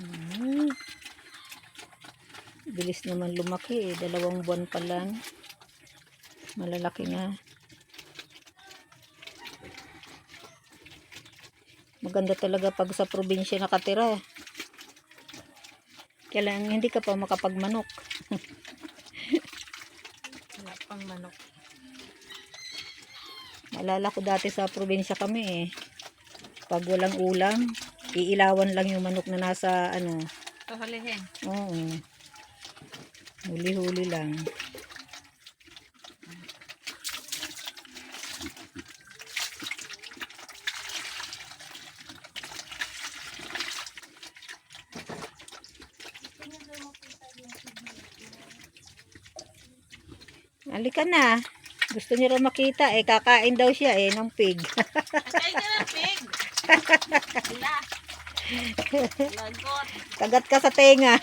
Hmm. Bilis naman lumaki eh. 2 buwan pa lang. Malalaki na. Maganda talaga pag sa probinsya nakatira. Kaya lang hindi ka pa makapagmanok. Wala pang manok. Naalala ko dati sa probinsya kami eh. Pag walang ulam, iilawan lang yung manok na nasa ano. Pahulihin. Oo. Huli-huli lang. Halika na. Gusto niya raw makita eh. Kakain daw siya eh ng pig. Atay ka na, pig! Wala. Lagot. Kagat ka sa tenga.